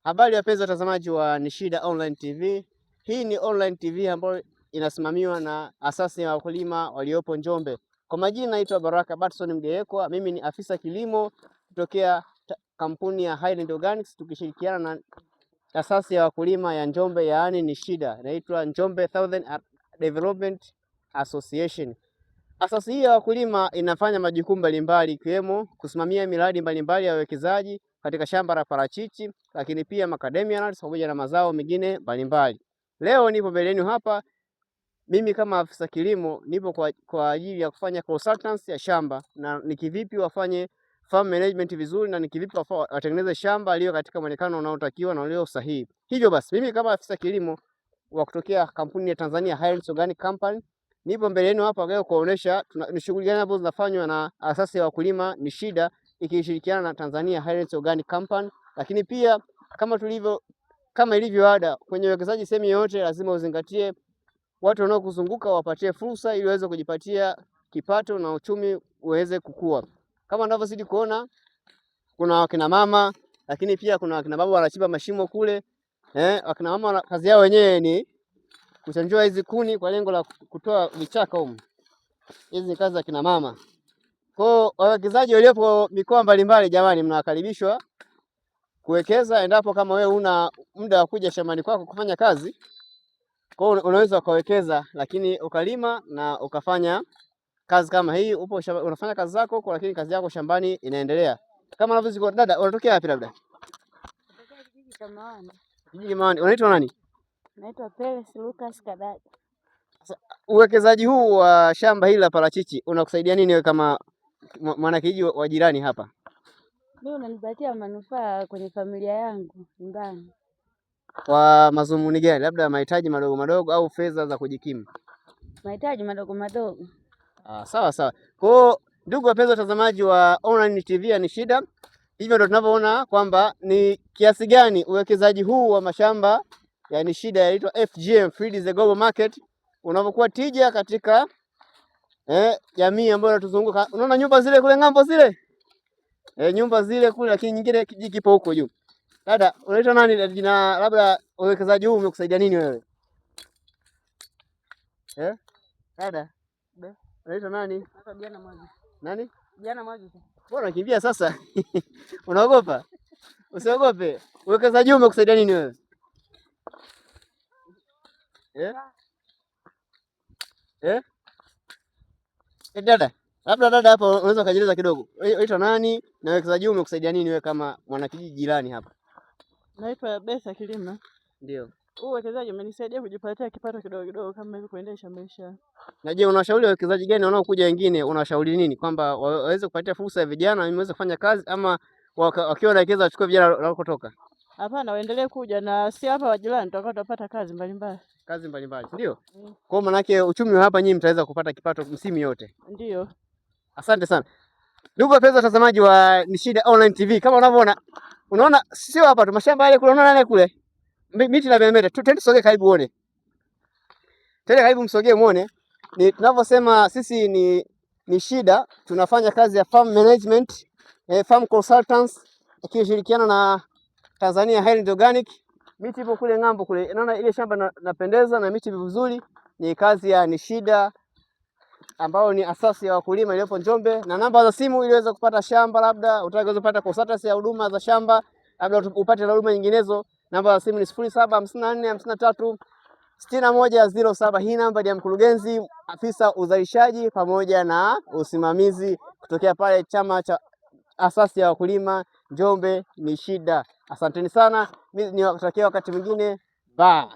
Habari wapenzi watazamaji wa Nishida Online TV. Hii ni online TV ambayo inasimamiwa na asasi ya wakulima waliopo Njombe. Kwa majina naitwa Baraka Batson Mgeyekwa. Mimi ni afisa kilimo kutokea kampuni ya Highland Organics, tukishirikiana na asasi ya wakulima ya Njombe, yaani Nishida, inaitwa Njombe Southern Development Association. Asasi hii ya wakulima inafanya majukumu mbalimbali ikiwemo kusimamia miradi mbalimbali ya uwekezaji katika shamba la parachichi, lakini pia macadamia nuts pamoja na mazao mengine mbalimbali. Leo nipo mbele yenu hapa, mimi kama afisa kilimo nipo kwa ajili ya kufanya consultants ya shamba na ni kivipi wafanye farm management vizuri na ni kivipi watengeneze shamba liyo katika muonekano unaotakiwa na ulio sahihi. Hivyo basi mimi kama afisa kilimo wa kutokea kampuni ya Tanzania Highland Organic Company nipo mbele yenu hapa leo kuonesha ni shughuli gani ambazo zinafanywa na asasi ya wakulima Nishida ikishirikiana na Tanzania Highland Organic Company. Lakini pia kama ilivyo ada kwenye uwekezaji sehemu yoyote, lazima uzingatie watu wanaokuzunguka, wapatie fursa ili waweze kujipatia kipato na uchumi uweze kukua. Kama unavyozidi kuona kuna wakina mama, lakini pia kuna wakina baba wanachimba mashimo kule. Wakina mama kazi yao wenyewe ni kuchanjua hizi kuni kwa lengo la kutoa vichaka huko. Hizi ni kazi za kina mama. Kwa wawekezaji waliopo mikoa mbalimbali, jamani, mnakaribishwa kuwekeza endapo kama wewe una muda wa kuja shambani kwako kufanya kazi. Kwa unaweza ukawekeza, lakini ukalima na ukafanya kazi kama hii. Upo unafanya kazi zako huko, lakini kazi yako shambani inaendelea. Kama unavyoziko. Dada, unatokea wapi labda? Natokea kijiji cha Mawani. Kijiji Mawani. Unaitwa nani? Naitwa Peles Lucas Kadaga. Uwekezaji huu wa shamba hili la parachichi unakusaidia nini wewe kama mwana kijiji wa jirani hapa? Mimi unanipatia manufaa kwenye familia yangu nyumbani. Kwa mazumuni gani? Labda mahitaji madogo madogo au fedha za kujikimu? Mahitaji madogo madogo. Sawa sawa. Kwa ndugu wapenzi watazamaji wa Online TV ya Nishida, hivyo ndio tunavyoona kwamba ni kiasi gani uwekezaji huu wa mashamba ya Nishida yaitwa FGM, Feed the Global Market, unavyokuwa tija katika jamii ambayo inatuzunguka. Unaona nyumba zile kule ng'ambo zile? Nyumba zile kule, lakini nyingine kijiji kipo huko juu. Dada, unaitwa nani jina? Labda uwekezaji huu umekusaidia nini wewe? Dada, unaitwa nani? Hapa Diana Mwaji. Nani? Diana Mwaji. Bora unakimbia sasa. Unaogopa? Usiogope. Uwekezaji huu umekusaidia nini wewe? Dada, labda dada hapa unaweza kujieleza kidogo. Unaitwa nani na uwekezaji huu umekusaidia nini wewe kama mwanakijiji jirani hapa? Naitwa Besa Kilima. Ndio. Huu uwekezaji umenisaidia kujipatia kipato kidogo kidogo kama hivi kuendesha maisha. Na je, unashauri wawekezaji gani wanaokuja wengine, unashauri nini? Kwamba waweze kupatia fursa ya vijana ili waweze kufanya kazi, ama wakiwa wanawekeza wachukue vijana wanakotoka? Hapana, waendelee kuja na si hapa wajirani tutakuwa tutapata kazi mbalimbali. Kazi mbalimbali, ndio? Kwa maana yake uchumi wa hapa nyinyi mtaweza kupata kipato msimu yote. Ndio. Asante sana. Ndugu wapenzi watazamaji wa Nishida Online TV, kama unavyoona, unaona sio hapa tu mashamba yale kule, unaona yale kule miti na bembeta. Twende tusogee karibu uone. Twende karibu msogee muone. Ni tunavyosema sisi ni Nishida, tunafanya kazi ya farm management, farm consultants, ikishirikiana na Tanzania Highland Organic. Miti ipo kule ng'ambo kule. Unaona ile shamba napendeza na miti vizuri. Ni kazi ya Nishida ambao ni asasi ya wakulima iliyopo Njombe. Na namba za simu ili uweze kupata shamba, labda utaweza kupata consultancy ya huduma za shamba, labda upate huduma nyinginezo. Namba za simu ni 0754536107. Hii namba ni ya mkurugenzi, afisa uzalishaji pamoja na usimamizi kutokea pale chama cha asasi ya wakulima Njombe Nishida. Asanteni sana. Mimi niwatakia wakati mwingine. Bye.